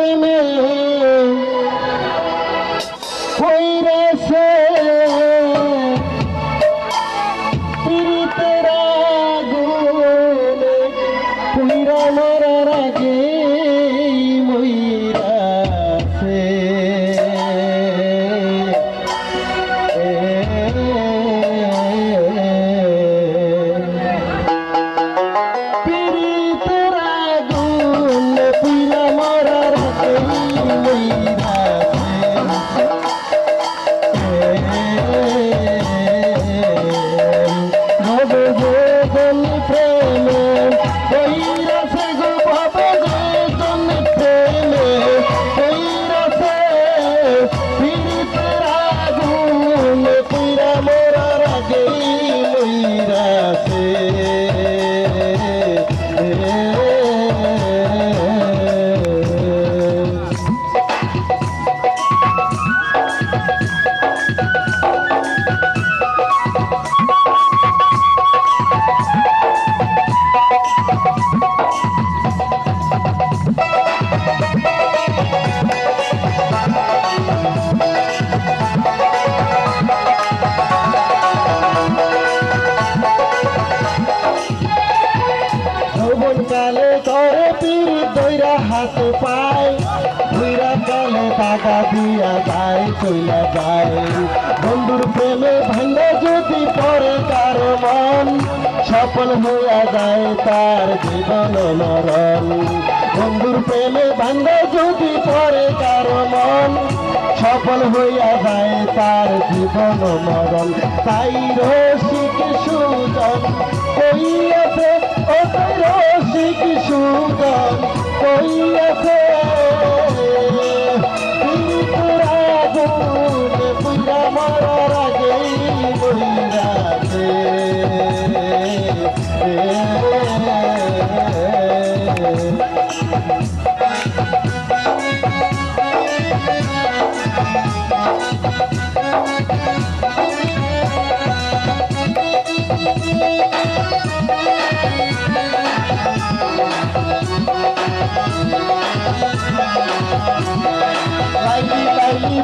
প্রেমে কইরেছে পীড়িতের আগুনে পুইরা মরার আগে মইরাছে পীড়িতের আগুনে পুইরা মরার আগে কালে করে পীর দইরা হাতে পায় ঘুরা কালে টাকা দিয়া যায় চইলা যায় বন্ধুর প্রেমে ভাঙ্গা যদি পরে কারো মন সফল হইয়া যায় তার জীবন মরণ বন্ধুর প্রেমে ভাঙ্গা যদি পরে কারো মন সফল হইয়া যায় তার জীবন মরণ তাই রসিক সুজন কইয়াছে ও তাই রসিক সুজন কইয়াছে পীড়িতের আগুনে পুইরা মরার আগেই মইরাছে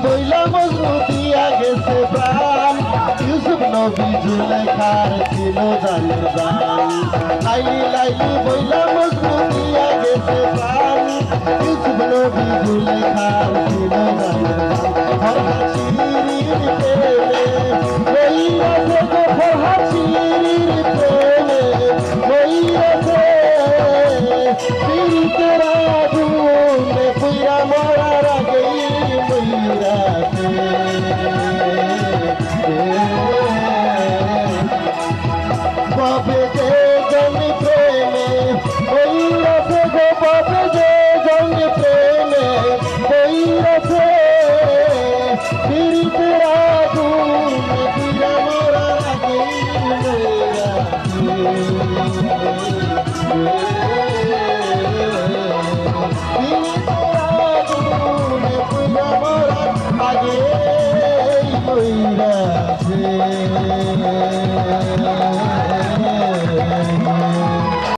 বইলা মজনু দিয়া গেছে প্রাণ ইউসুফ নবী জুলেখার ছিল জানের জান লাইলি লাইলি বইলা মজনু দিয়া গেছে প্রাণ ইউসুফ নবী জুলেখার ছিল জানের জান ফরহাদ শিরির প্রেমে কইরাছে গো ফরহাদ শিরির প্রেমে কইরাছে পীড়িতের আগুনে পুইরা মরার আগেই বাবে যে জন প্রেমে কইরাছে গো বাবে যে জন প্রেমে কইরাছে পীড়িতের আগুনে পুইরা মরার আগেই মইরাছে